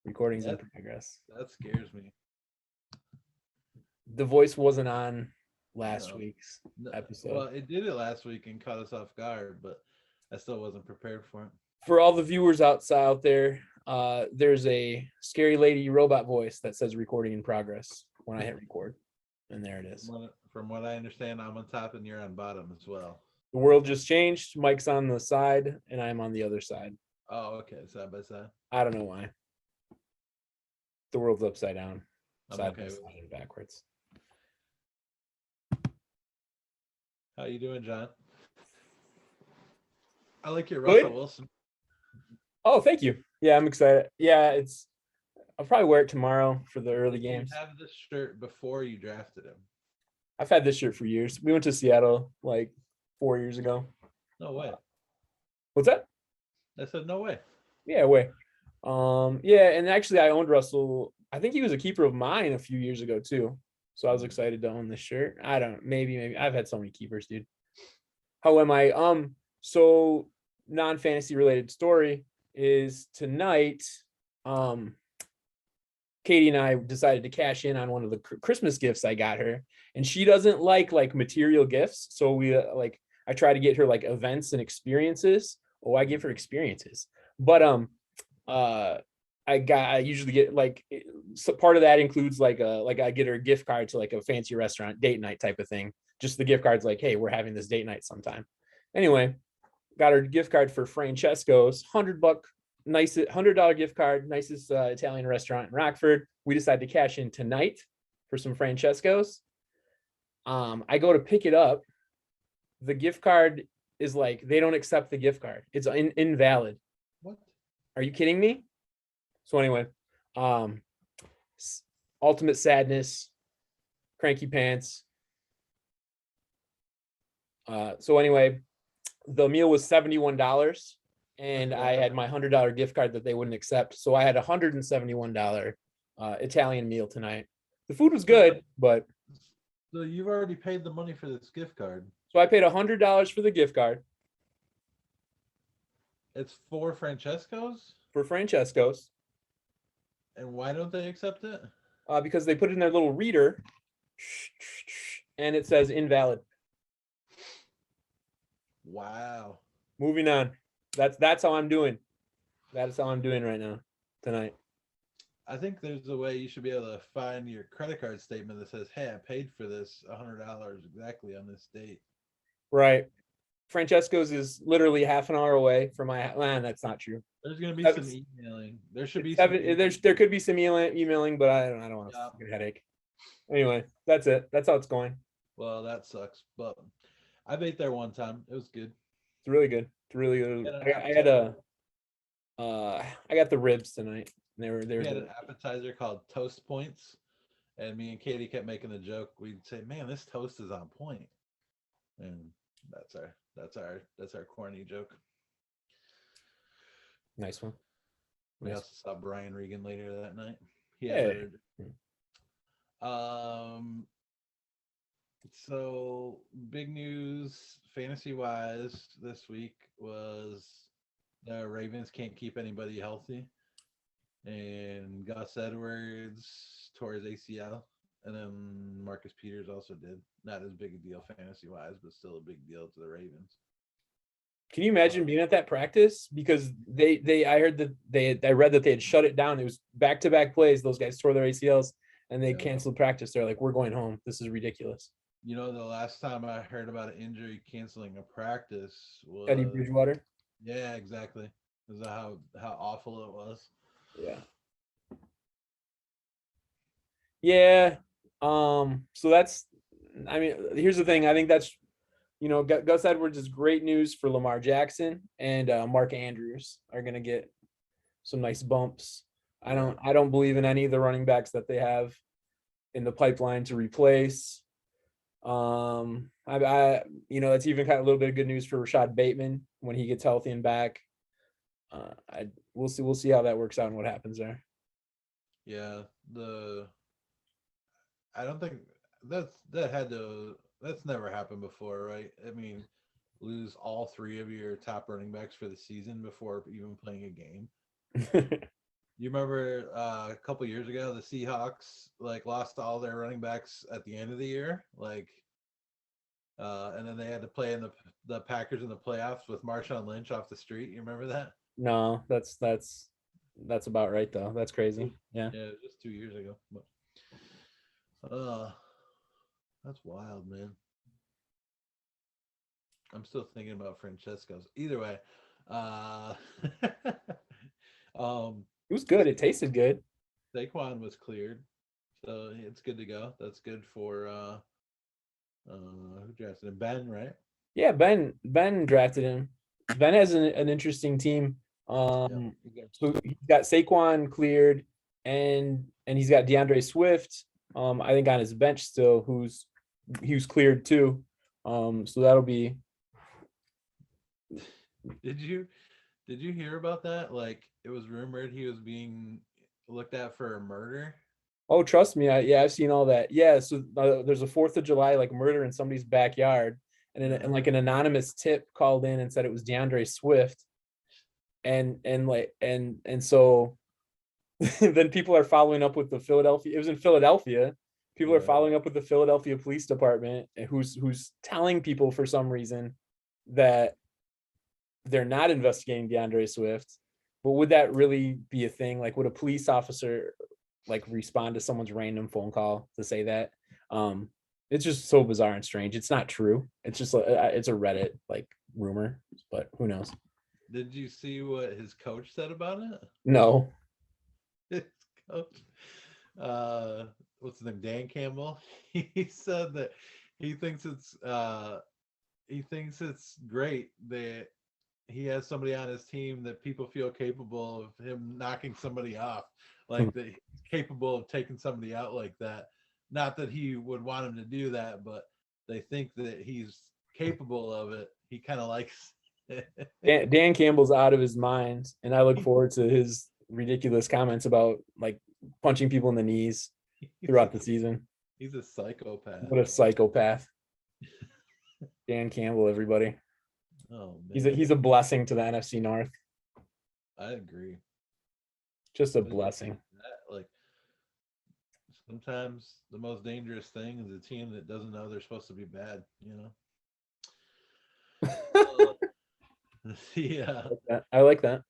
Recordings in progress. That scares me. The voice wasn't on last No. week's No. episode. Well, it did it last week and caught us off guard, but I still wasn't prepared for it. For all the viewers out there, there's a scary lady robot voice that says recording in progress when I hit record. And there it is. From what I understand, I'm on top and you're on bottom as well. The world just changed. Mike's on the side and I'm on the other side. Oh, okay. Side by side. I don't know why. The world's upside down. Side okay by side and backwards. How you doing, John? I like your Russell Wilson. Oh, thank you. Yeah, I'm excited. Yeah, I'll probably wear it tomorrow for the early games. You have this shirt before you drafted him. I've had this shirt for years. We went to Seattle like 4 years ago. No way. What's that? I said no way. Yeah, way. Yeah, and actually I owned Russell. I think he was a keeper of mine a few years ago too. So I was excited to own this shirt. I don't maybe I've had so many keepers, dude. How am I? So non-fantasy related story is tonight. Katie and I decided to cash in on one of the Christmas gifts I got her, and she doesn't like material gifts. So we I try to get her like events and experiences. Oh, I give her experiences, but I usually get so part of that includes I get her a gift card to like a fancy restaurant date night type of thing. Just the gift card's like, hey, we're having this date night sometime. Anyway, got her gift card for Francesco's, $100 nice $100 gift card, nicest Italian restaurant in Rockford. We decided to cash in tonight for some Francesco's. I go to pick it up. The gift card is like, they don't accept the gift card. It's invalid. What? Are you kidding me? So anyway, ultimate sadness, cranky pants. So anyway, the meal was $71. And I had my $100 gift card that they wouldn't accept. So I had a $171 Italian meal tonight. The food was good, but. So you've already paid the money for this gift card. So I paid $100 for the gift card. It's for Francesco's? For Francesco's. And why don't they accept it? Because they put it in their little reader and it says invalid. Wow. Moving on. That's how I'm doing. That's how I'm doing right now tonight. I think there's a way you should be able to find your credit card statement that says, hey, I paid for this $100 exactly on this date. Right. Francesco's is literally half an hour away from my that's not true. There's going to be some emailing. There should be there could be some emailing, but I don't want a fucking headache. Anyway, that's it. That's how it's going. Well, that sucks. But I've ate there one time. It was good. It's really good. It's really good. I got the ribs tonight. We had an appetizer called Toast Points, and me and Katie kept making the joke. We'd say, "Man, this toast is on point," and that's our corny joke. Nice one. We also saw Brian Regan later that night. So big news fantasy wise this week was the Ravens can't keep anybody healthy. And Gus Edwards tore his ACL, and then Marcus Peters also did. Not as big a deal fantasy-wise, but still a big deal to the Ravens. Can you imagine being at that practice? Because I heard that I read that they had shut it down. It was back-to-back plays. Those guys tore their ACLs, and they canceled practice. They're like, we're going home. This is ridiculous. You know, the last time I heard about an injury canceling a practice was Teddy Bridgewater. Yeah, exactly. Is that how awful it was? Yeah. Yeah. So that's, I mean, here's the thing. I think that's, Gus Edwards is great news for Lamar Jackson, and Mark Andrews are going to get some nice bumps. I don't believe in any of the running backs that they have in the pipeline to replace. That's even kind of a little bit of good news for Rashad Bateman when he gets healthy and back. We'll see how that works out and what happens there. Yeah, I don't think that's never happened before, right? I mean, lose all three of your top running backs for the season before even playing a game. You remember a couple years ago, the Seahawks like lost all their running backs at the end of the year, and then they had to play in the Packers in the playoffs with Marshawn Lynch off the street. You remember that? No, that's about right though. That's crazy. Yeah. Yeah, it was just 2 years ago. But that's wild, man. I'm still thinking about Francesco's. Either way, uh, It was good. It tasted good. Saquon was cleared, so it's good to go. That's good for who drafted him? Ben, right? Yeah, Ben drafted him. Ben has an interesting team. Yeah. So he's got Saquon cleared, and he's got DeAndre Swift. I think on his bench still, he was cleared too. So that'll be. Did you hear about that? Like it was rumored he was being looked at for a murder. Oh, trust me, I've seen all that. Yeah, so there's a 4th of July like murder in somebody's backyard, and like an anonymous tip called in and said it was DeAndre Swift, and so then people are following up with the Philadelphia. It was in Philadelphia. People are Yeah. following up with the Philadelphia Police Department, who's telling people for some reason that they're not investigating DeAndre Swift. But would that really be a thing? Like, would a police officer like respond to someone's random phone call to say that? It's just so bizarre and strange. It's not true. It's just it's a Reddit like rumor, but who knows? Did you see what his coach said about it? No. His coach, what's his name? Dan Campbell. He said that he thinks it's great that he has somebody on his team that people feel capable of him knocking somebody off, like that he's capable of taking somebody out like that. Not that he would want him to do that, but they think that he's capable of it. He kind of likes it. Dan Campbell's out of his mind, and I look forward to his ridiculous comments about like punching people in the knees throughout the season. He's a psychopath. What a psychopath. Dan Campbell, everybody. Oh man. He's a blessing to the NFC North. I agree. Just a blessing. Like sometimes the most dangerous thing is a team that doesn't know they're supposed to be bad, Yeah. I like that.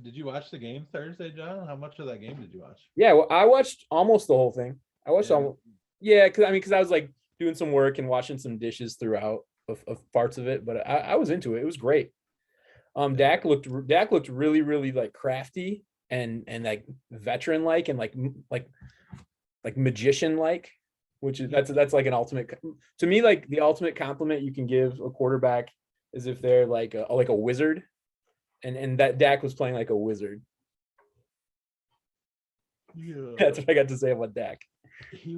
Did you watch the game Thursday, John? How much of that game did you watch? Yeah, well, I watched almost the whole thing. I watched Yeah. almost, yeah, because I was like doing some work and washing some dishes throughout of parts of it, but I was into it. It was great. Dak looked really, really like crafty and like veteran like and like magician like, which is that's like an ultimate to me, like the ultimate compliment you can give a quarterback is if they're like a wizard, and that Dak was playing like a wizard. Yeah. That's what I got to say about Dak. He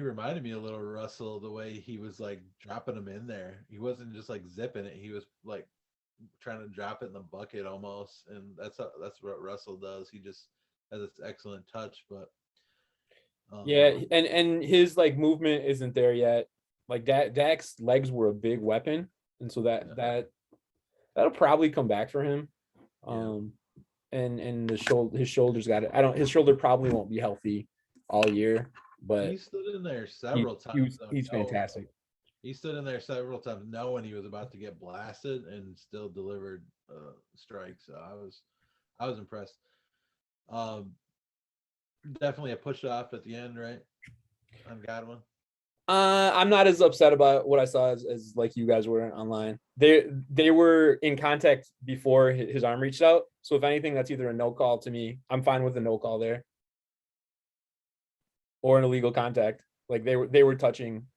reminded me a little of Russell, the way he was like dropping him in there. He wasn't just like zipping it. He was like trying to drop it in the bucket almost. And that's what Russell does. He just has this excellent touch, but Yeah, and his like movement isn't there yet. Like Dak's legs were a big weapon, and so that'll probably come back for him. And his shoulders got it. His shoulder probably won't be healthy all year, but he stood in there several times. He's fantastic. He stood in there several times knowing he was about to get blasted and still delivered strikes. So I was impressed. Definitely a push off at the end, right? On Godwin. I'm not as upset about what I saw as like you guys were online. They were in contact before his arm reached out. So if anything, that's either a no call to me. I'm fine with a no call there, or an illegal contact. Like they were touching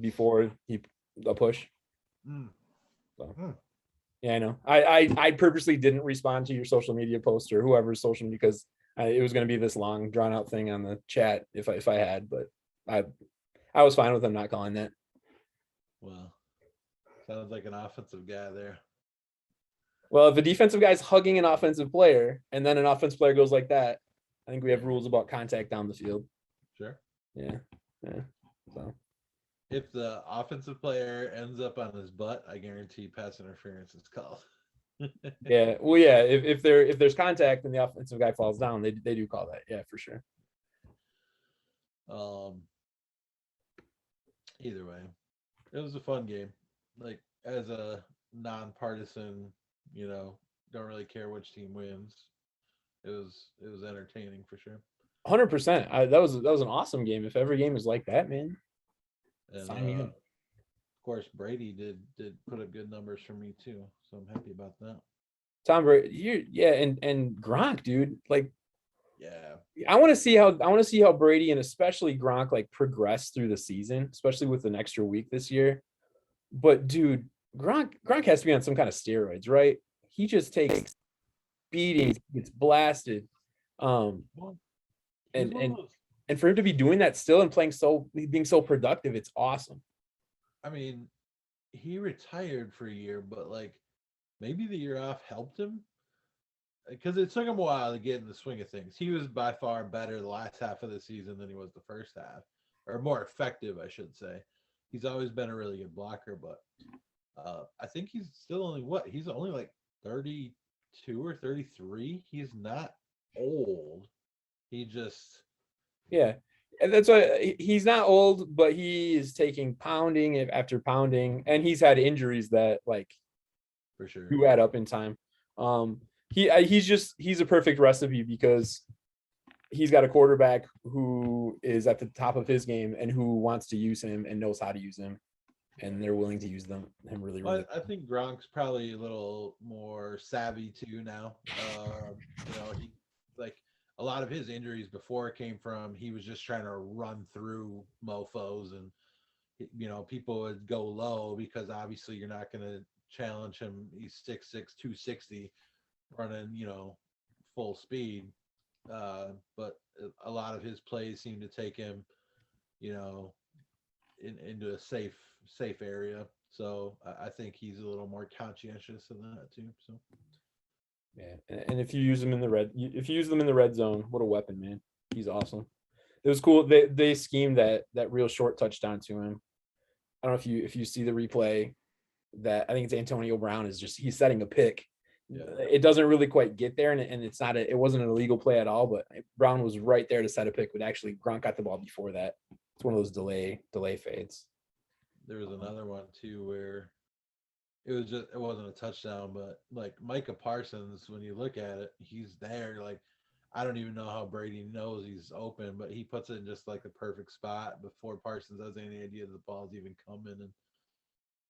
before a push. So, yeah, I know. I purposely didn't respond to your social media post or whoever's social because it was going to be this long drawn out thing on the chat if I had, but I was fine with them not calling that. Well, sounds like an offensive guy there. Well, if a defensive guy's hugging an offensive player and then an offensive player goes like that, I think we have rules about contact down the field. Sure. Yeah. So if the offensive player ends up on his butt, I guarantee pass interference is called. Yeah. Well, yeah. If there's contact and the offensive guy falls down, they do call that. Yeah, for sure. Um, Either way, it was a fun game. Like as a nonpartisan, don't really care which team wins. It was entertaining for sure. 100%. That was an awesome game. If every game is like that, man, And sign me in. of course Brady did put up good numbers for me too, so I'm happy about that. Tom Brady, yeah, and Gronk, dude. Like, Yeah, I want to see how Brady and especially Gronk like progress through the season, especially with an extra week this year. But dude, Gronk has to be on some kind of steroids, right? He just takes beatings, gets blasted. Um, well, he's and one of and those. and for him to be doing that still and being so productive, it's awesome. I mean, he retired for a year, but like maybe the year off helped him because it took him a while to get in the swing of things. He was by far better the last half of the season than he was the first half, or more effective, I should say. He's always been a really good blocker, but I think he's still only what? He's only like 32 or 33. He's not old. He just Yeah. And that's why he's not old, but he is taking pounding after pounding, and he's had injuries that like for sure. do add up in time. He's a perfect recipe because he's got a quarterback who is at the top of his game and who wants to use him and knows how to use him, and they're willing to use him really, Well, really. I think Gronk's probably a little more savvy too now. He like a lot of his injuries before came from he was just trying to run through mofo's and people would go low because obviously you're not going to challenge him. He's 6'6", 260 running, full speed. But a lot of his plays seem to take him, you know, into a safe area. So I think he's a little more conscientious in that too. So Yeah, and if you use them in the red zone, what a weapon, man! He's awesome. It was cool. They schemed that real short touchdown to him. I don't know if you see the replay. That I think it's Antonio Brown is just he's setting a pick. yeah, It doesn't really quite get there, and it wasn't an illegal play at all. But Brown was right there to set a pick. But actually, Gronk got the ball before that. It's one of those delay fades. there was another one too where it wasn't a touchdown, but like Micah Parsons, when you look at it, he's there. Like I don't even know how Brady knows he's open, but he puts it in just like the perfect spot before Parsons has any idea the ball's even coming,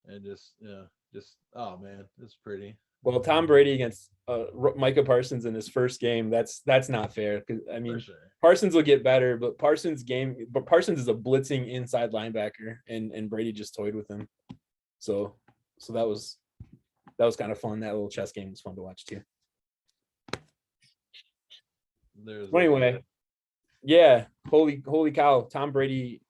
and just oh man, it's pretty. Well, Tom Brady against Micah Parsons in his first game, that's not fair. Because I For mean, sure. Parsons will get better, but Parsons is a blitzing inside linebacker, and Brady just toyed with him. So that was kind of fun. That little chess game was fun to watch too. There's But anyway, yeah, holy cow, Tom Brady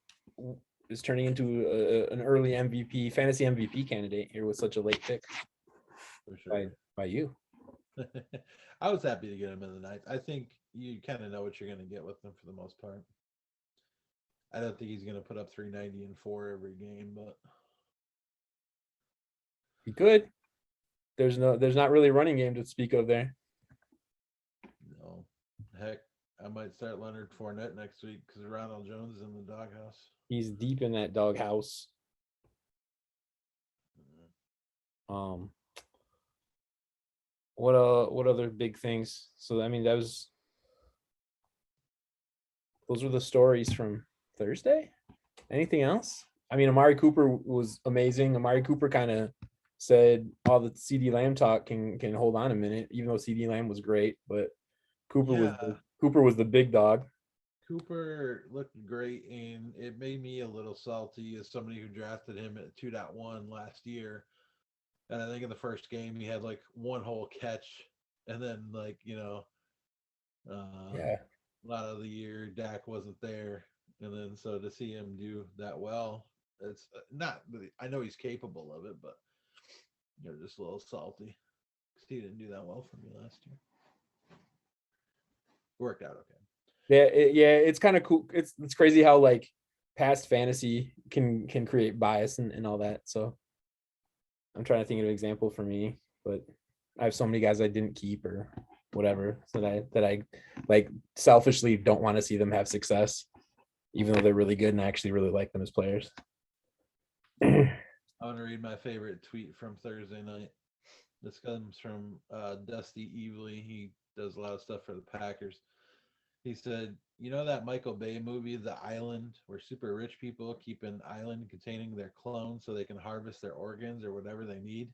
is turning into an early MVP, fantasy MVP candidate here with such a late pick for by sure. by you. I was happy to get him in the ninth. I think you kind of know what you're going to get with him for the most part. I don't think he's going to put up 390 and 4 every game, but He could. There's not really a running game to speak of there. no. Heck, I might start Leonard Fournette next week because Ronald Jones is in the doghouse. He's deep in that doghouse. Um, what other big things? So I mean, those were the stories from Thursday. Anything else? I mean, Amari Cooper was amazing. Amari Cooper kind of said all the CD Lamb talk can hold on a minute, even though CD Lamb was great, but Yeah, Cooper was the big dog. Cooper looked great, and it made me a little salty as somebody who drafted him at 2.1 last year. And I think in the first game he had like one whole catch, and then Yeah, a lot of the year Dak wasn't there, and then so to see him do that well, it's not. I know he's capable of it, but just a little salty because he didn't do that well for me last year. Worked out okay. yeah, it's kind of cool. It's crazy how like past fantasy can create bias and all that. So I'm trying to think of an example for me, but I have so many guys I didn't keep or whatever, so that I like selfishly don't want to see them have success, even though they're really good and I actually really like them as players. I want to read my favorite tweet from Thursday night. This comes from Dusty Evely. He does a lot of stuff for the Packers. He said, "You know that Michael Bay movie, The Island, where super rich people keep an island containing their clones so they can harvest their organs or whatever they need?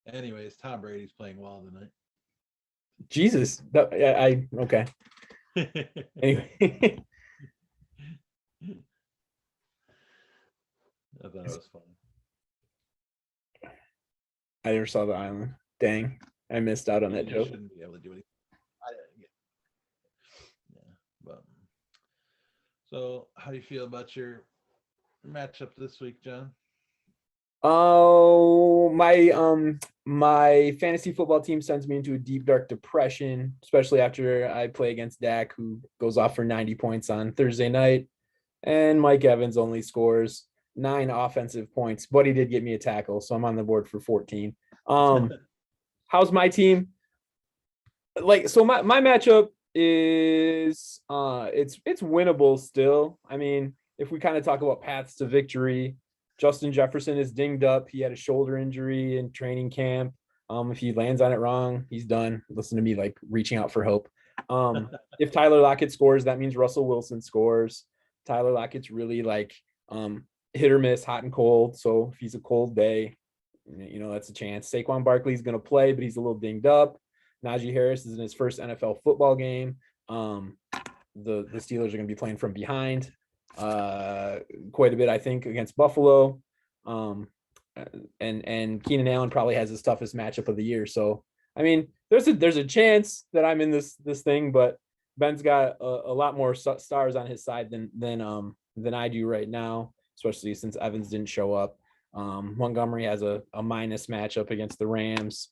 Anyways, Tom Brady's playing well tonight." Jesus, I okay. Anyway, I thought it was funny. I never saw The Island. Dang, I missed out on that You joke. shouldn't be able to do anything. Yeah, but so how do you feel about your matchup this week, John? Oh, my fantasy football team sends me into a deep dark depression, especially after I play against Dak, who goes off for 90 points on Thursday night, and Mike Evans only scores 9 offensive points, but he did get me a tackle, so I'm on the board for 14. How's my team? Like, so my matchup is it's winnable still. I mean, if we kind of talk about paths to victory, Justin Jefferson is dinged up. He had a shoulder injury in training camp. If he lands on it wrong, he's done. Listen to me, like reaching out for hope. If Tyler Lockett scores, that means Russell Wilson scores. Tyler Lockett's really like hit or miss, hot and cold. So if he's a cold day, that's a chance. Saquon Barkley's going to play, but he's a little dinged up. Najee Harris is in his first NFL football game. The Steelers are going to be playing from behind quite a bit, I think, against Buffalo. And Keenan Allen probably has his toughest matchup of the year. So, I mean, there's a chance that I'm in this thing, but Ben's got a lot more stars on his side than I do right now, especially since Evans didn't show up. Montgomery has a minus matchup against the Rams.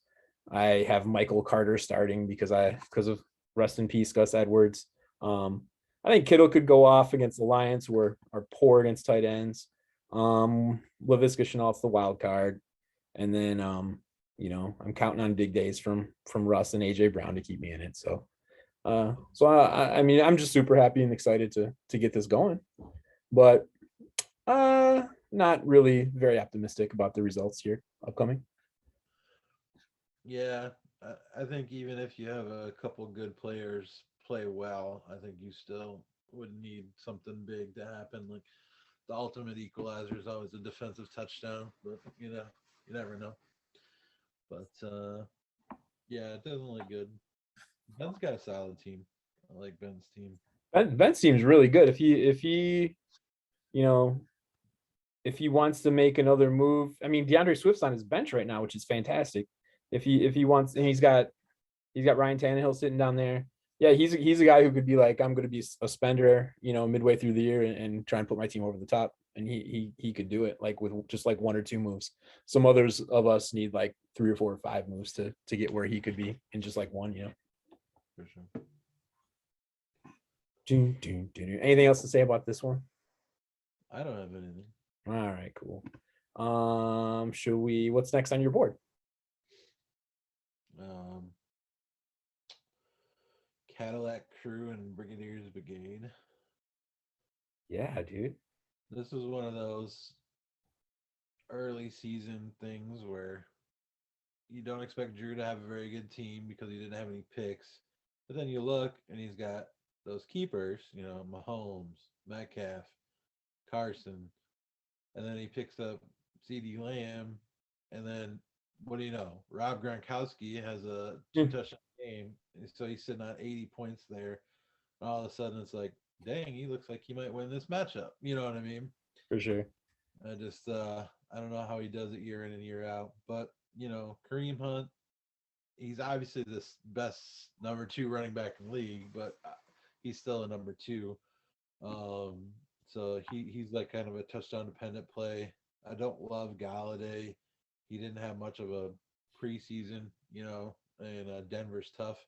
I have Michael Carter starting because of rest in peace Gus Edwards. I think Kittle could go off against the Lions, who are poor against tight ends. Laviska Shenault's the wild card, and then I'm counting on big days from Russ and AJ Brown to keep me in it. So I mean, I'm just super happy and excited to get this going, but not really very optimistic about the results here upcoming. Yeah, I think even if you have a couple good players play well, I think you still would need something big to happen. Like the ultimate equalizer is always a defensive touchdown, but you never know. But yeah, definitely good. Ben's got a solid team. I like Ben's team. Ben seems really good. You know, if he wants to make another move, I mean, DeAndre Swift's on his bench right now, which is fantastic. If he wants, and he's got Ryan Tannehill sitting down there. Yeah, he's a guy who could be like, I'm going to be a spender, midway through the year and try and put my team over the top. And he could do it like with just like 1 or 2 moves. Some others of us need like 3 or 4 or 5 moves to get where he could be in just like one. For sure. Anything else to say about this one? I don't have anything. All right, cool. Should we? What's next on your board? Cadillac Crew and Brigadier's Brigade. Yeah, dude. This was one of those early season things where you don't expect Drew to have a very good team because he didn't have any picks. But then you look and he's got those keepers, Mahomes, Metcalf, Carson, and then he picks up CD Lamb, and then what do you know? Rob Gronkowski has a 2 touchdown game, so he's sitting on 80 points there. And all of a sudden, it's like, dang, he looks like he might win this matchup. You know what I mean? For sure. I don't know how he does it year in and year out, but Kareem Hunt, he's obviously the best number 2 running back in the league, but he's still a number 2. So he's like kind of a touchdown dependent play. I don't love Galladay. He didn't have much of a preseason, and Denver's tough.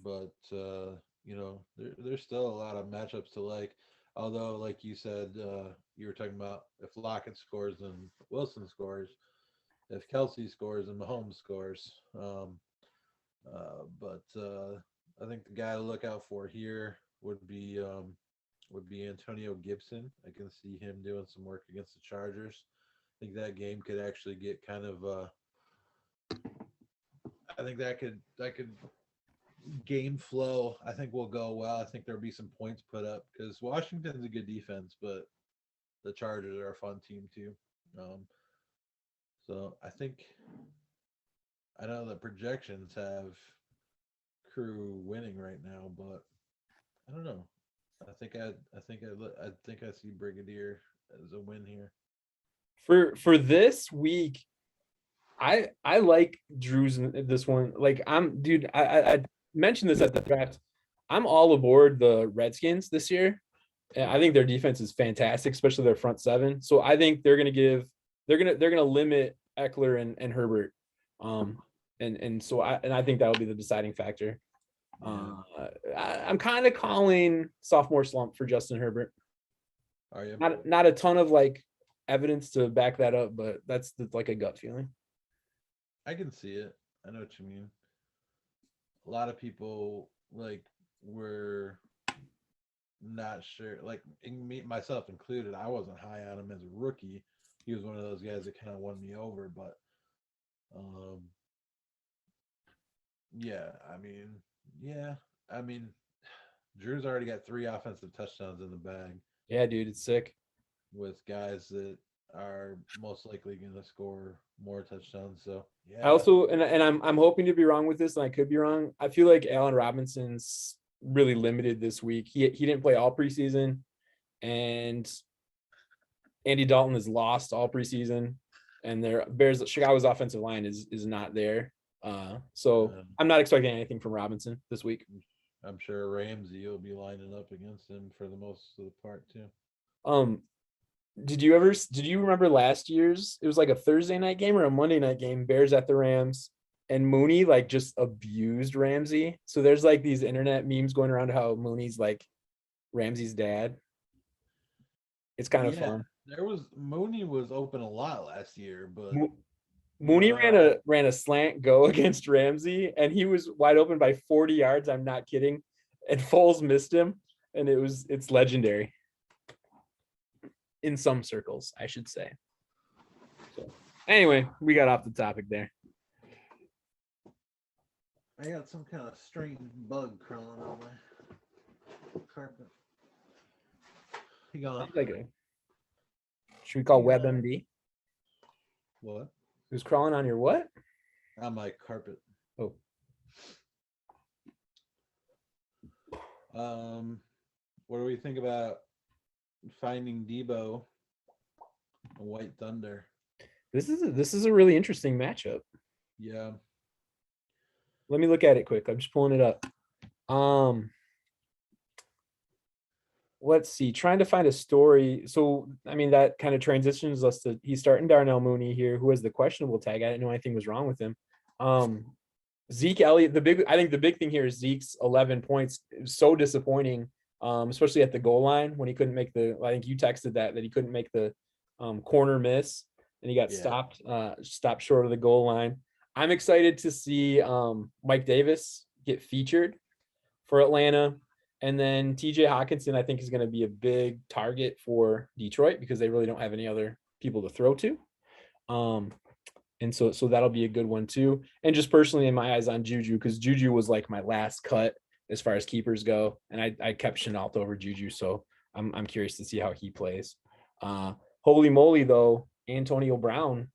But there's still a lot of matchups to like. Although, like you said, you were talking about if Lockett scores and Wilson scores, if Kelsey scores and Mahomes scores. But I think the guy to look out for here would be Antonio Gibson. I can see him doing some work against the Chargers. I think that game could actually get kind of. I think that could game flow. I think will go well. I think there'll be some points put up because Washington's a good defense, but the Chargers are a fun team too. Um, so I know the projections have Crew winning right now, but I don't know. I see Brigadier as a win here. For this week, I like Drew's in this one. Like dude, I mentioned this at the draft. I'm all aboard the Redskins this year. And I think their defense is fantastic, especially their front seven. So I think they're gonna limit Eckler and Herbert. And I think that'll be the deciding factor. Yeah. I'm kind of calling sophomore slump for Justin Herbert. Are you? Not a ton of like evidence to back that up, but that's like a gut feeling. I can see it. I know what you mean. A lot of people like were not sure, like me myself included. I wasn't high on him as a rookie. He was one of those guys that kind of won me over, but um, yeah, yeah, I mean, Drew's already got 3 offensive touchdowns in the bag Yeah, dude, it's sick. with guys that are most likely going to score more touchdowns. So I yeah, also and I'm hoping to be wrong with this, and I could be wrong. I feel like Allen Robinson's really limited this week. He didn't play all preseason, and Andy Dalton is lost all preseason, and their Bears Chicago's offensive line is not there. So um, I'm not expecting anything from Robinson this week. I'm sure Ramsey will be lining up against him for the most of the part too. Um, did you remember last year's? It was like a Thursday night game or a Monday night game. Bears at the Rams, and Mooney like just abused Ramsey. So there's like these internet memes going around how Mooney's like Ramsey's dad. It's kind of Yeah, fun. there was Mooney was open a lot last year, but Mooney ran uh, a slant go against Ramsey, and he was wide open by 40 yards. I'm not kidding. And Foles missed him, and it's legendary in some circles, I should say. So anyway, we got off the topic there. I got some kind of strange bug crawling on my carpet. He gone. Sounds like should we call He gone. WebMD? What? Who's crawling on your what? On my carpet. Oh, What do we think about finding Debo and White Thunder? this is a really interesting matchup. Yeah. Let me look at it quick. I'm just pulling it up. Let's see. Trying to find a story. So I mean that kind of transitions us to he's starting Darnell Mooney here, who has the questionable tag. I didn't know anything was wrong with him. Zeke Elliott, I think the big thing here is Zeke's 11 points. It was so disappointing, especially at the goal line when he couldn't make I think you texted that he couldn't make the corner miss and he got stopped short of the goal line. I'm excited to see Mike Davis get featured for Atlanta. And then TJ Hawkinson, I think, is going to be a big target for Detroit because they really don't have any other people to throw to. And so that'll be a good one too. And just personally in my eyes on Juju, because Juju was like my last cut as far as keepers go. And I kept Chenault over Juju. So I'm curious to see how he plays. Holy moly, though, Antonio Brown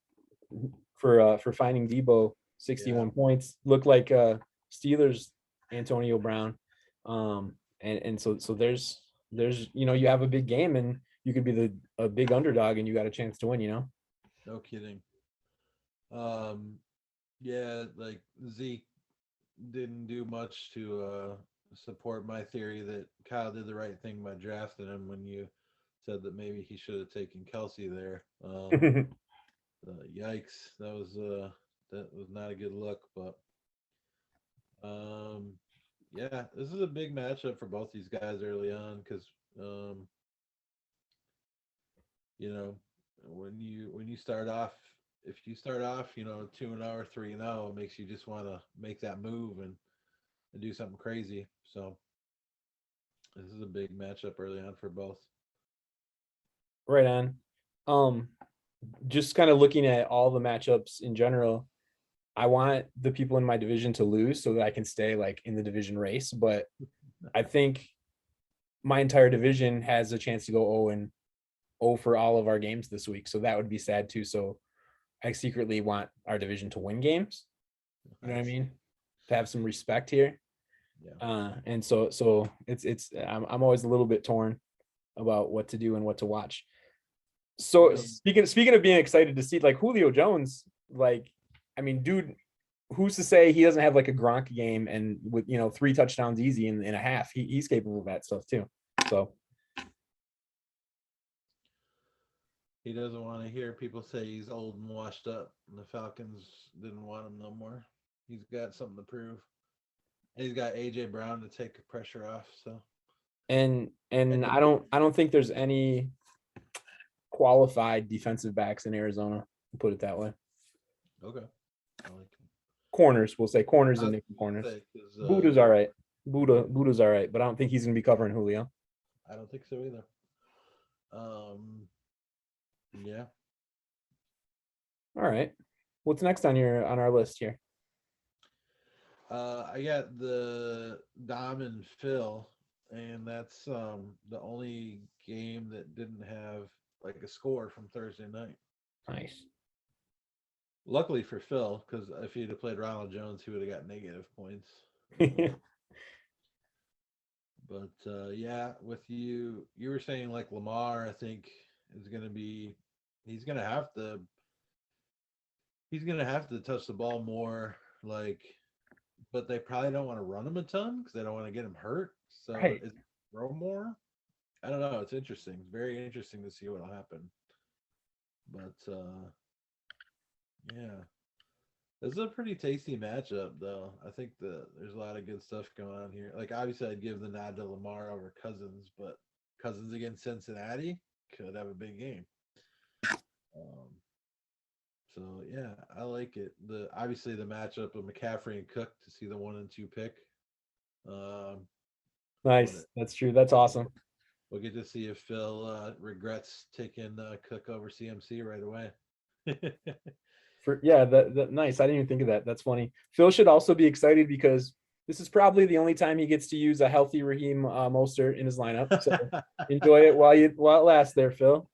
for finding Debo, 61 points. Looked like Steelers Antonio Brown. And so there's you have a big game and you could be a big underdog and you got a chance to win. No kidding. Yeah, like Zeke didn't do much to support my theory that Kyle did the right thing by drafting him when you said that maybe he should have taken Kelsey there. Yikes, that was not a good look, but yeah, this is a big matchup for both these guys early on because when you start off if you start off, 2-0 or 3-0, it makes you just want to make that move and do something crazy. So this is a big matchup early on for both. Right on. Um, just kind of looking at all the matchups in general, I want the people in my division to lose so that I can stay like in the division race. But I think my entire division has a chance to go 0 for all of our games this week. So that would be sad too. So I secretly want our division to win games. You know what I mean? To have some respect here. Yeah. And so I'm always a little bit torn about what to do and what to watch. So speaking of being excited to see like Julio Jones, like, I mean, dude, who's to say he doesn't have like a Gronk game and with 3 touchdowns easy in a half? He's capable of that stuff too. So He doesn't want to hear people say he's old and washed up, and the Falcons didn't want him no more. He's got something to prove. And he's got AJ Brown to take the pressure off. So and I don't think there's any qualified defensive backs in Arizona. Put it that way. okay, I like him. Corners, we'll say corners and nickel corners. Buda's all right. Buda's all right, but I don't think he's gonna be covering Julio. I don't think so either. Yeah. All right. What's next on our list here? I got the Dom and Phil, and that's the only game that didn't have like a score from Thursday night. Nice. Luckily for Phil, because if he'd have played Ronald Jones, he would have got negative points. But yeah, with you were saying like Lamar, I think is going to be, he's going to have to, touch the ball more, like, but they probably don't want to run him a ton because they don't want to get him hurt. So Right. is throw more? I don't know. It's interesting. It's very interesting to see what'll happen. But yeah. This is a pretty tasty matchup, though. I think there's a lot of good stuff going on here. Like, obviously, I'd give the nod to Lamar over Cousins, but Cousins against Cincinnati could have a big game. Um, so yeah, I like it. Obviously the matchup of McCaffrey and Cook to see the 1 and 2 pick. Um, Nice. That's true. That's awesome. We'll get to see if Phil regrets taking Cook over CMC right away. That nice. I didn't even think of that. That's funny. Phil should also be excited because this is probably the only time he gets to use a healthy Raheem Mostert in his lineup. So enjoy it while it lasts there, Phil.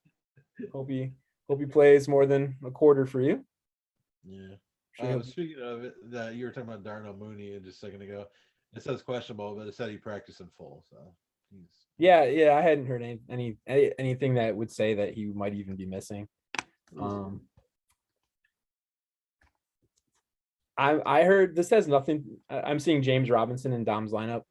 Hope he plays more than a quarter for you. Yeah. Sure. Speaking of it, that you were talking about Darnell Mooney just a second ago. It says questionable, but it said he practiced in full. So yeah. I hadn't heard anything that would say that he might even be missing. I heard this has nothing. I'm seeing James Robinson in Dom's lineup.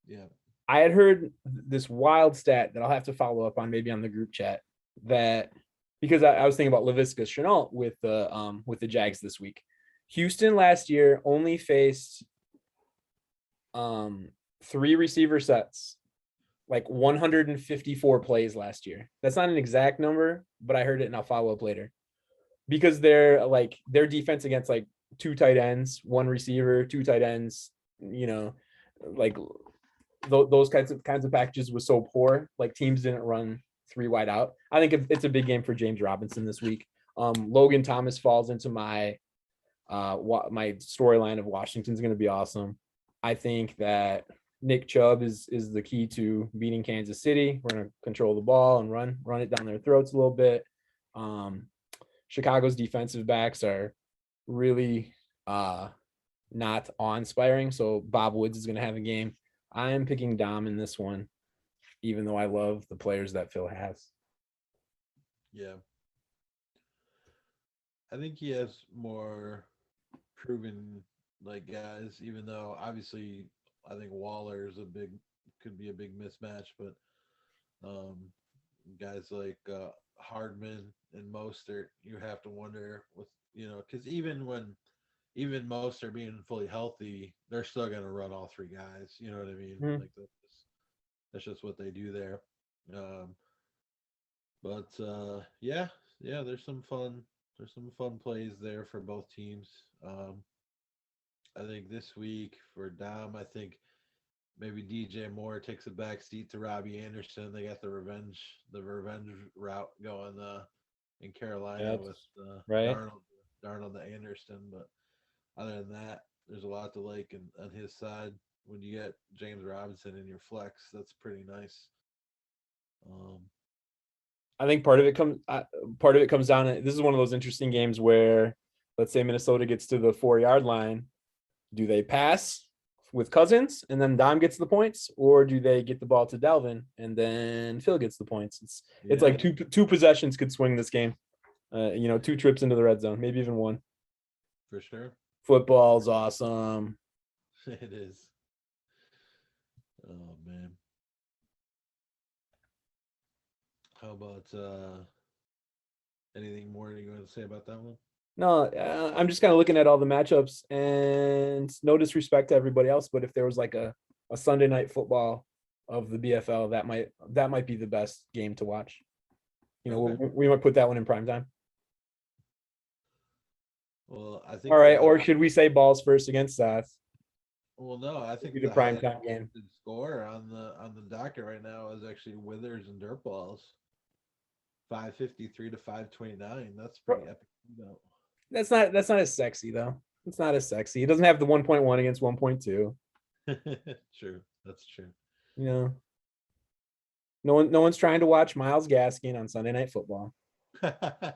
Yeah. I had heard this wild stat that I'll have to follow up on maybe on the group chat, that because I was thinking about Laviska Shenault with the Jags this week. Houston last year only faced 3 receiver sets, like 154 plays last year. That's not an exact number, but I heard it and I'll follow up later. Because their defense against like 2 tight ends, 1 receiver, 2 tight ends, like those kinds of packages was so poor, like teams didn't run 3 wide out. I think it's a big game for James Robinson this week. Logan Thomas falls into my storyline of Washington's going to be awesome. I think that Nick Chubb is the key to beating Kansas City. We're going to control the ball and run it down their throats a little bit. Chicago's defensive backs are really not awe-inspiring, so Bob Woods is going to have a game. I am picking Dom in this one, even though I love the players that Phil has. Yeah. I think he has more proven like guys, even though obviously I think Waller is could be a big mismatch, but guys like Hardman and Mostert, you have to wonder with because even Mostert being fully healthy, they're still going to run all 3 guys. You know what I mean? Mm-hmm. Like that's just what they do there. But yeah, there's some fun there's some fun plays there for both teams. I think this week for Dom, I think maybe DJ Moore takes a back seat to Robbie Anderson. They got the revenge route going in Carolina Yep. with Right. Darnold to Anderson. But other than that, there's a lot to like on his side. When you get James Robinson in your flex, that's pretty nice. Um, I think part of it comes down to, this is one of those interesting games where, let's say Minnesota gets to the 4-yard line. Do they pass with Cousins and then Dom gets the points, or do they get the ball to Dalvin and then Phil gets the points? It's like two possessions could swing this game. 2 trips into the red zone, maybe even one. for sure. Football's awesome. It is. Oh man. How about anything more you want to say about that one? No, I'm just kind of looking at all the matchups, and no disrespect to everybody else, but if there was like a Sunday night football of the BFL, that might be the best game to watch. Okay. We might put that one in prime time. Well, I think All right, or should we say balls first against Seth? well, no, I think Be the the prime highest time game. score on the docket right now is actually Withers and Dirtballs. 553 to 529. That's pretty epic. That's not as sexy though. It's not as sexy. It doesn't have the 1.1 against 1.2. True. That's true. You know, no one's trying to watch Myles Gaskin on Sunday Night Football. I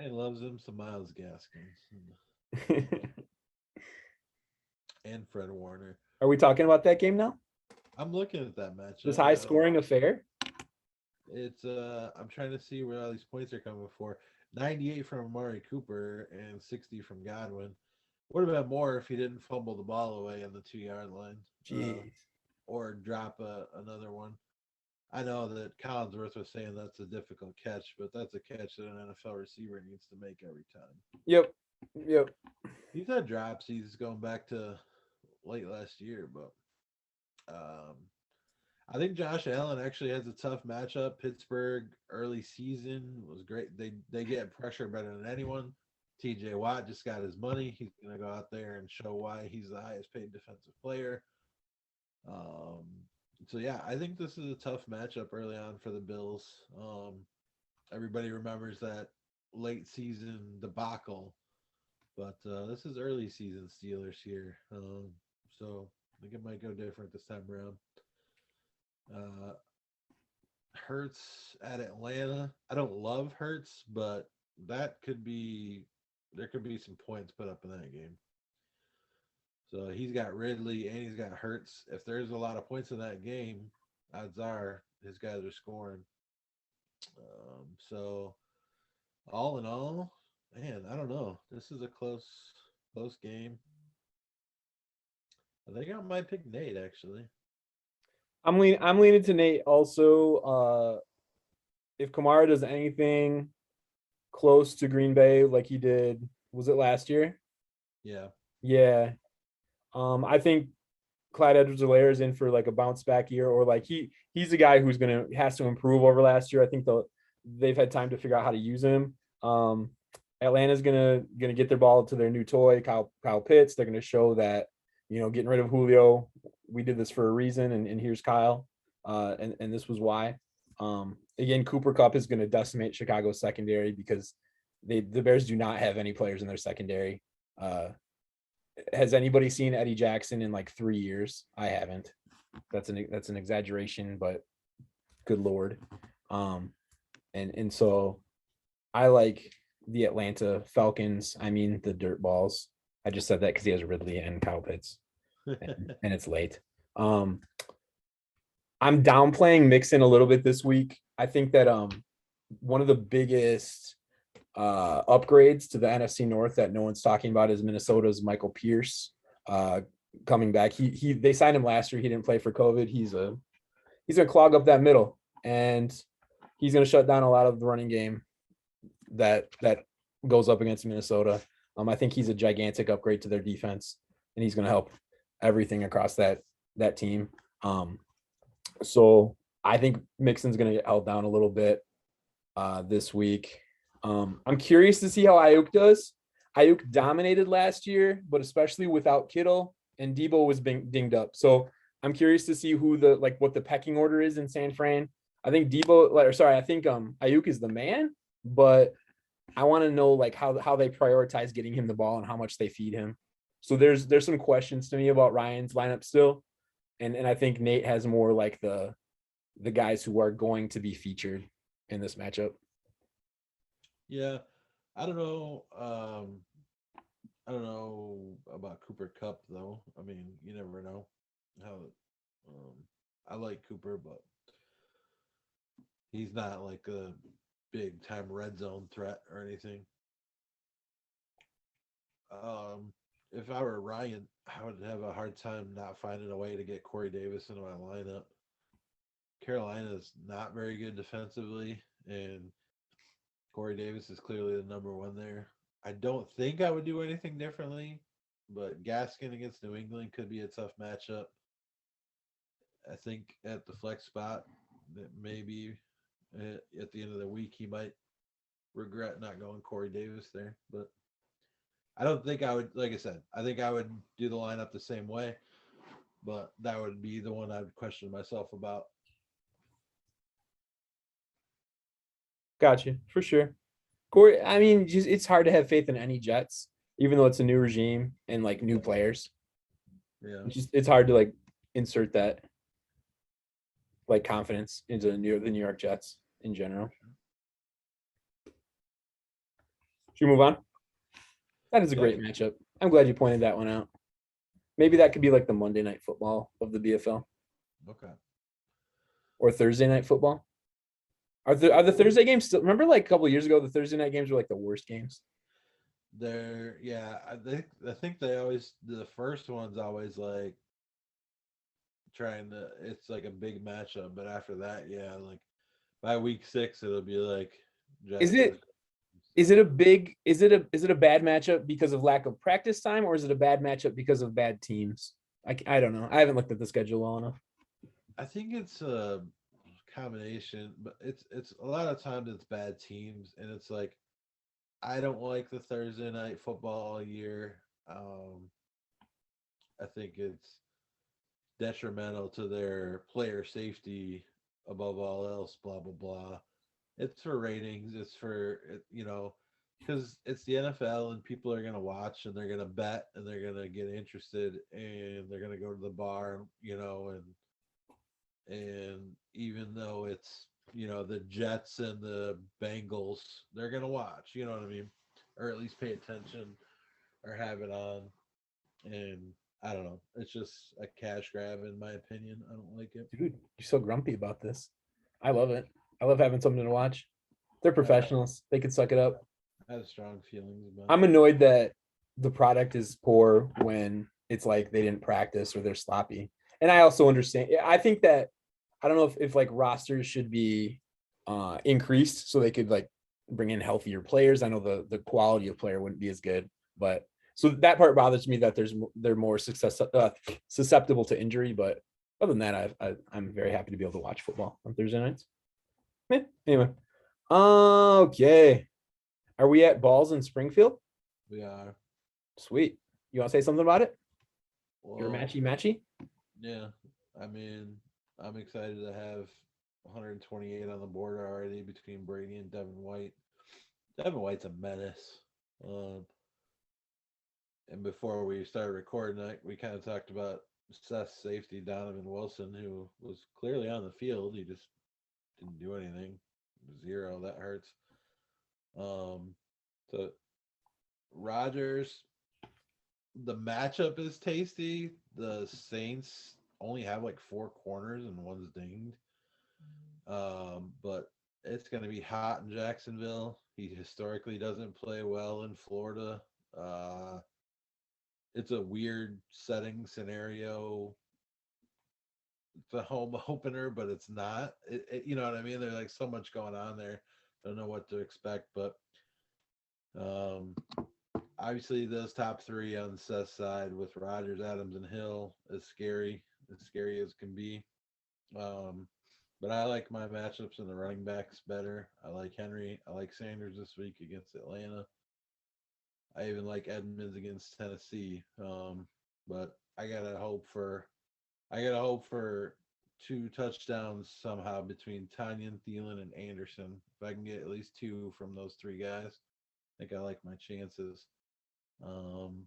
loves him some Miles Gaskins and Fred Warner. Are we talking about that game now? I'm looking at that match. This high scoring affair? It's I'm trying to see where all these points are coming for. 98 from Amari Cooper and 60 from Godwin. Would have been more if he didn't fumble the ball away on the 2-yard line. Or drop another one. I know that Collinsworth was saying that's a difficult catch, but that's a catch that an NFL receiver needs to make every time. Yep. He's had drops. He's going back to late last year, but I think Josh Allen actually has a tough matchup. Pittsburgh early season was great. They get pressure better than anyone. TJ Watt just got his money. He's going to go out there and show why he's the highest paid defensive player. So yeah, I think this is a tough matchup early on for the Bills. Everybody remembers that late season debacle, but this is early season Steelers here. So I think it might go different this time around. Hurts at Atlanta. I don't love Hurts, but there could be some points put up in that game. So he's got Ridley and he's got Hurts. If there's a lot of points in that game, odds are his guys are scoring. So all in all, man, I don't know. This is a close game. I think I might pick Nate actually. I'm leaning to Nate also. If Kamara does anything close to Green Bay like he did, was it last year? Yeah. Yeah. I think Clyde Edwards-Helaire is in for like a bounce back year, or like he's a guy who's has to improve over last year. I think they've had time to figure out how to use him. Atlanta's gonna get their ball to their new toy, Kyle Pitts. They're gonna show that, getting rid of Julio, we did this for a reason, and here's Kyle, and this was why. Again, Cooper Kupp is gonna decimate Chicago's secondary because the Bears do not have any players in their secondary. Has anybody seen Eddie Jackson in like 3 years? I haven't. That's an exaggeration, but good Lord. And so I like the Atlanta Falcons. I mean, the dirt balls. I just said that because he has Ridley and Kyle Pitts, and it's late. I'm downplaying Mixon a little bit this week. I think that one of the biggest upgrades to the NFC North that no one's talking about is Minnesota's Michael Pierce coming back. They signed him last year. He didn't play for COVID. He's gonna clog up that middle, and he's gonna shut down a lot of the running game that goes up against Minnesota. I think he's a gigantic upgrade to their defense, and he's gonna help everything across that team. So I think Mixon's gonna get held down a little bit this week. I'm curious to see how Ayuk does. Ayuk dominated last year, but especially without Kittle, and Debo was being dinged up. So I'm curious to see who the like what the pecking order is in San Fran. I think I think Ayuk is the man, but I want to know like how they prioritize getting him the ball and how much they feed him. So there's some questions to me about Ryan's lineup still, and I think Nate has more like the guys who are going to be featured in this matchup. Yeah, I don't know. I don't know about Cooper Cup though. I mean, you never know how. Um, I like Cooper, but he's not like a big time red zone threat or anything. Um, if I were Ryan, I would have a hard time not finding a way to get Corey Davis into my lineup. Carolina is not very good defensively, and Corey Davis is clearly the number one there. I don't think I would do anything differently, but Gaskin against New England could be a tough matchup. I think at the flex spot that maybe at the end of the week he might regret not going Corey Davis there, but I don't think I would. Like I said, I think I would do the lineup the same way, but that would be the one I'd question myself about. Gotcha, for sure. Corey, I mean, just it's hard to have faith in any Jets, even though it's a new regime and like new players. Yeah. It's hard to like insert that like confidence into the New York Jets in general. Should we move on? That is a Yeah. great matchup. I'm glad you pointed that one out. Maybe that could be like the Monday night football of the BFL Okay. or Thursday night football. Are the Thursday games still? Remember, like a couple of years ago, the Thursday night games were like the worst games. Yeah, I think they always the first one's always like trying to it's like a big matchup, but after that, yeah, like by week six it'll be like Is Jets it versus is it a big is it a bad matchup because of lack of practice time, or is it a bad matchup because of bad teams? I don't know. I haven't looked at the schedule well enough. I think it's a combination, but it's a lot of times it's bad teams and it's like I don't like the Thursday night football all year. I think it's detrimental to their player safety above all else, blah blah blah. It's for ratings. It's for because it's the NFL and people are gonna watch and they're gonna bet and they're gonna get interested and they're gonna go to the bar, and even though it's the Jets and the Bengals, they're gonna watch. You know what I mean, or at least pay attention or have it on. And I don't know. It's just a cash grab in my opinion. I don't like it. Dude, you're so grumpy about this. I love it. I love having something to watch. They're I, professionals. They can suck it up. I have strong feelings about I'm it. annoyed that the product is poor when it's like they didn't practice or they're sloppy. And I also understand. I think that I don't know if like rosters should be increased so they could like bring in healthier players. I know the quality of player wouldn't be as good, but so that part bothers me that they're more susceptible to injury. But other than that, I'm very happy to be able to watch football on Thursday nights. Anyway, okay. Are we at Balls in Springfield? We are. Sweet. You want to say something about it? Your Well, matchy matchy? yeah. I mean, I'm excited to have 128 on the board already between Brady and Devin White. Devin White's a menace. Um, and before we started recording, we kind of talked about Seth's safety, Donovan Wilson, who was clearly on the field. He just didn't do anything. Zero. That hurts. Um, so Rodgers, the matchup is tasty. The Saints only have like four corners and one's dinged. But it's going to be hot in Jacksonville. He historically doesn't play well in Florida. Uh, it's a weird setting scenario. It's a home opener, but it's not. You know what I mean? There's like so much going on there. Don't know what to expect, but um, obviously those top three on the Seth side with Rodgers, Adams, and Hill is scary as can be. Um, But I like my matchups in the running backs better. I like Henry. I like Sanders this week against Atlanta. I even like Edmonds against Tennessee. But I gotta hope for 2 touchdowns somehow between Tanyan, Thielen, and Anderson. If I can get at least two from those three guys, I think I like my chances. Um,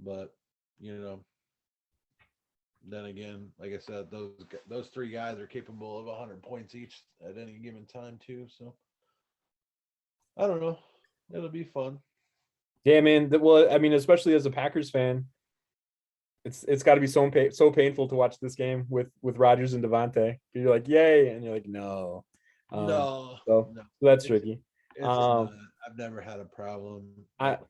but you know, then again, like I said, those three guys are capable of 100 points each at any given time too. So I don't know. It'll be fun. Yeah, man. Well, I mean, especially as a Packers fan, it's got to be so painful to watch this game with Rodgers and Devontae. You're like, yay, and you're like, no. Um, No, so, no, so that's it's tricky. it's not. Um, I've never had a problem. I Like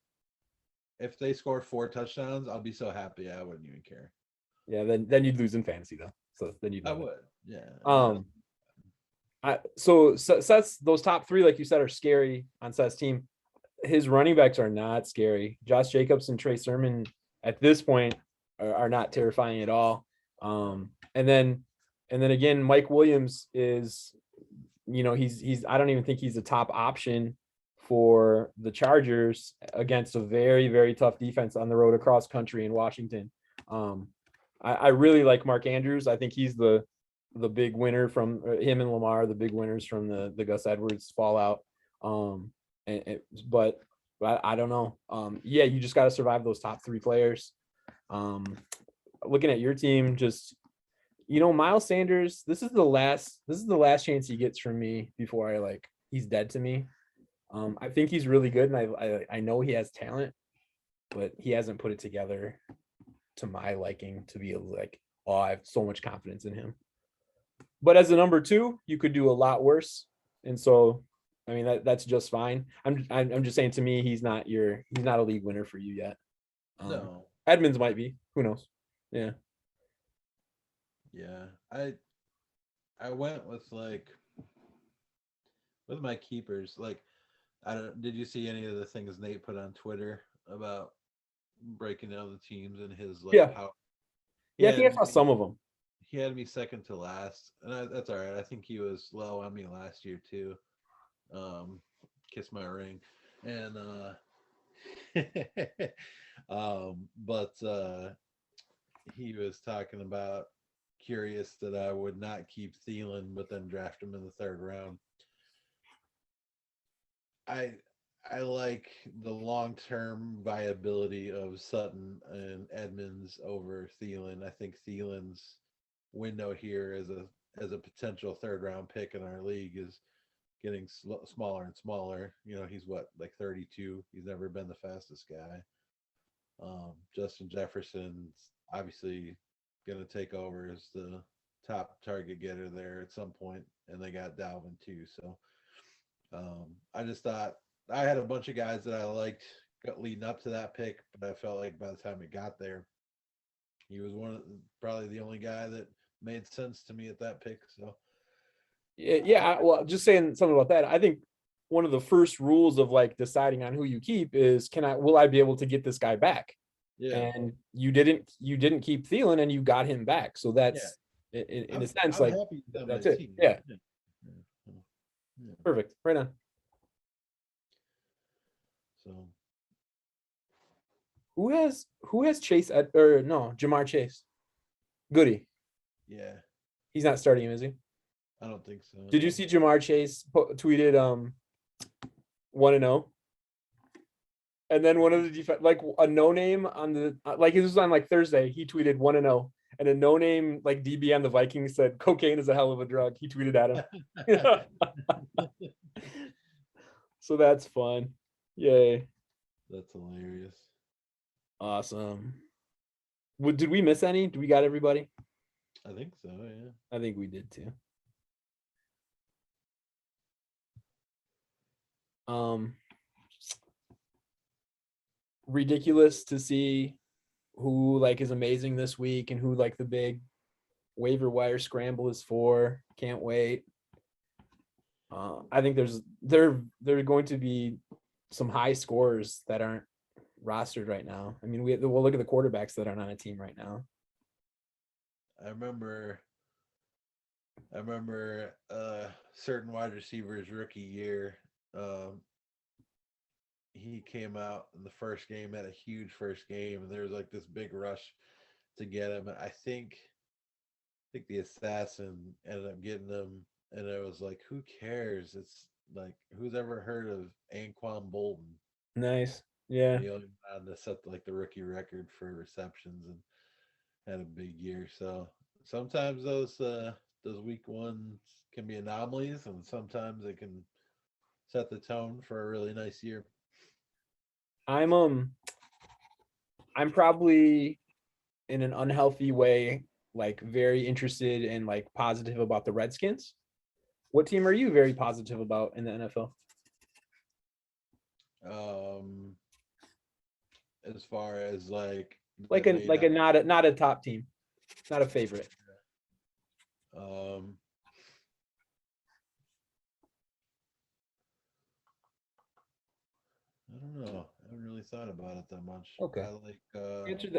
if they scored 4 touchdowns, I'll be so happy I wouldn't even care. yeah, then you'd lose in fantasy though. So then you'd I know would. Yeah. that. And that's Seth's those top three, like you said, are scary on Seth's team. His running backs are not scary. Josh Jacobs and Trey Sermon at this point are not terrifying at all. And then again, Mike Williams is, he's I don't even think he's a top option for the Chargers against a very, very tough defense on the road across country in Washington. I really like Mark Andrews. I think he's the big winner from him and Lamar, the big winners from the Gus Edwards fallout. But I don't know. Yeah, you just got to survive those top three players. Looking at your team, just Miles Sanders. This is the last chance he gets from me before he's dead to me. I think he's really good, and I know he has talent, but he hasn't put it together to my liking to be like, oh, I have so much confidence in him. But as a number two, you could do a lot worse, and so I mean that's just fine. I'm just saying, to me, he's not a league winner for you yet. no. Edmonds might be. Who knows? Yeah. Yeah. I went with my keepers. Like I don't did you see any of the things Nate put on Twitter about breaking down the teams and his like Yeah. how he Yeah. I think had I saw me some of them. he had me second to last. And that's all right. I think he was low on me last year too. Um Kiss my ring. And but he was talking about curious that I would not keep Thielen, but then draft him in the third round. I I like the long term viability of Sutton and Edmonds over Thielen. I think Thielen's window here as a potential third round pick in our league is getting smaller and smaller. He's what, like 32. He's never been the fastest guy. Justin Jefferson's obviously going to take over as the top target getter there at some point, and they got Dalvin too. So I just thought I had a bunch of guys that I liked leading up to that pick, but I felt like by the time it got there, he was probably the only guy that made sense to me at that pick. So Yeah. Well, just saying something about that. I think one of the first rules of like deciding on who you keep is, will I be able to get this guy back? yeah, And you didn't keep Thielen, and you got him back. So yeah, that's in a sense, I'm like, happy he's on my that's it. team. Yeah. Yeah. Yeah. Yeah. Perfect. Right on. So Who has Chase or no, Jamar Chase? Goody. yeah, He's not starting him, is he? I don't think so. Did you No. see Jamar Chase tweeted 1-0? And then one of the like a no name on the like, it was on like Thursday. He tweeted 1-0, and a no name like DB on the Vikings said cocaine is a hell of a drug. He tweeted at him. So that's fun. Yay. That's hilarious. Awesome. Did we miss any? Do we got everybody? I think so. Yeah. I think we did too. Um, ridiculous to see who like is amazing this week and who like the big waiver wire scramble is for. Can't wait. I think there are going to be some high scores that aren't rostered right now. I mean, we'll look at the quarterbacks that aren't on a team right now. I remember I remember certain wide receivers rookie year. Um, he came out in the first game, had a huge first game, and there was like this big rush to get him. And I think the assassin ended up getting him, and it was like, who cares? It's like, who's ever heard of Anquan Bolden? Nice. Yeah. And he only went on to set like the rookie record for receptions and had a big year. So sometimes those week ones can be anomalies, and sometimes it can set the tone for a really nice year. I'm um I'm probably in an unhealthy way, like very interested and like positive about the Redskins. What team are you very positive about in the NFL? Um, as far as like Like that a made like out. a not a top team, not a favorite. Um, I don't know. I haven't really thought about it that much. Okay. I like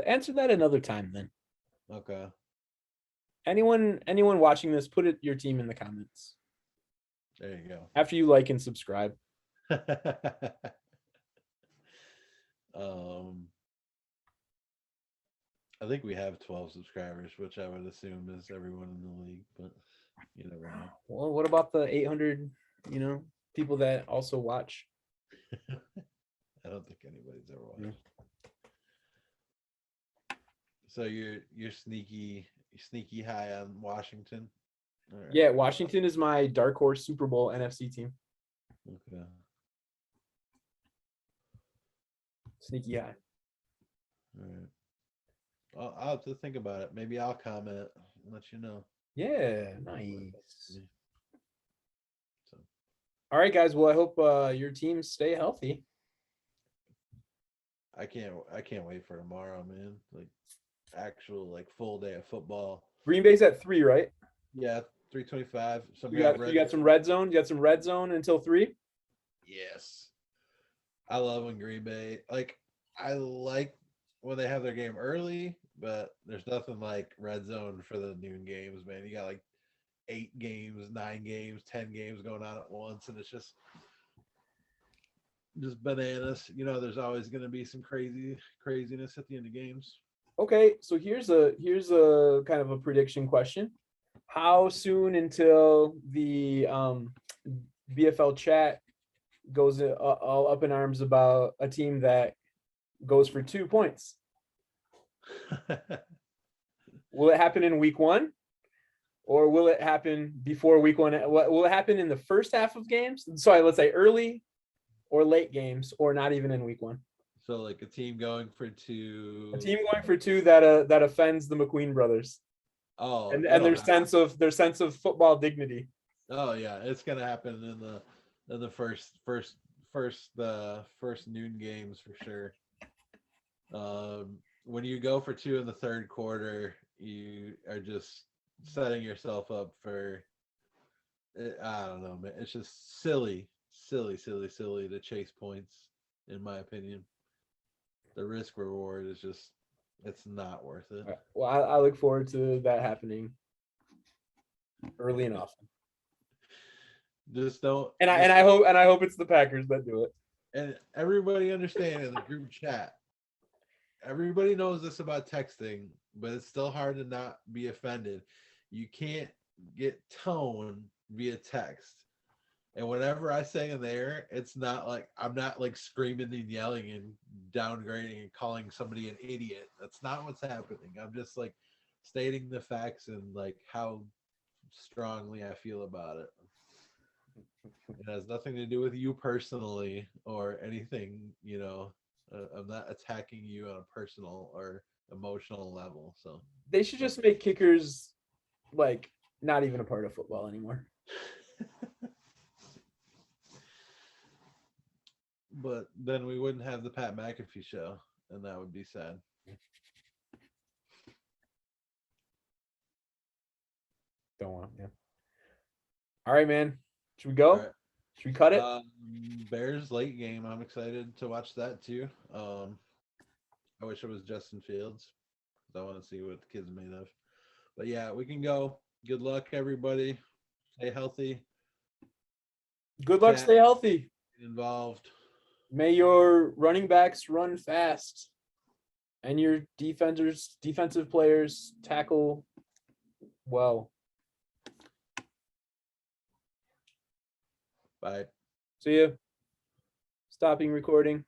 Answer that another time then. okay. Anyone watching this, put it your team in the comments There you after you like and subscribe. go. um I think we have 12 subscribers, which I would assume is everyone in the league, but you never know. Well, what about the 800, people that also watch? I don't think anybody's ever Yeah. watched. So you're sneaky high on Washington. All right. Yeah, Washington is my dark horse Super Bowl NFC team. Okay. Sneaky high. All right. I'll have to think about it. Maybe I'll comment and let you know. Yeah, nice. So All right, guys. Well, I hope your teams stay healthy. I can't wait for tomorrow, man. Like actual like full day of football. Green Bay's at 3, right? Yeah, 325. You Somebody have got you red. got some red zone. You got some red zone until 3. Yes. I love when Green Bay I like when they have their game early, but there's nothing like red zone for the noon games, man. You got like 8 games, 9 games, 10 games going on at once, and it's just bananas. There's always going to be some craziness at the end of games. Okay, so here's a kind of a prediction question. How soon until the BFL chat goes all up in arms about a team that goes for 2 points? Will it happen in week 1? Or will it happen before week 1? Will it happen in the first half of games? Sorry, let's say early or late games, or not even in week 1. So like a team going for A 2. team going for 2 that offends the McQueen brothers Oh and no. their sense of football dignity. Oh yeah, it's gonna happen in the first noon games for sure. When you go for 2 in the third quarter, you are just setting yourself up for I don't know, man. It's just silly, silly, silly, silly to chase points. In my opinion, the risk reward is just it's not worth it. Well, I look forward to that happening early and often. Just don't. And I Just and I hope it's the Packers that do it. and everybody understand in the group chat. Everybody knows this about texting, but it's still hard to not be offended. You can't get tone via text. And whatever I say in there, it's not like I'm not like screaming and yelling and downgrading and calling somebody an idiot. That's not what's happening. I'm just like stating the facts and like how strongly I feel about it. It has nothing to do with you personally or anything. I'm not attacking you on a personal or emotional level. So They should just make kickers like not even a part of football anymore. but then we wouldn't have the Pat McAfee show, and that would be sad. Don't want. Yeah. All right, man. Should we All go? right. Should we cut it? Bears late game. I'm excited to watch that too. I wish it was Justin Fields because I want to see what the kid's made of. But yeah, we can go. Good luck, everybody. Stay healthy. Good luck. Chat. Stay healthy. Get involved. May your running backs run fast, and your defensive players tackle well. Bye. See you. Stopping recording.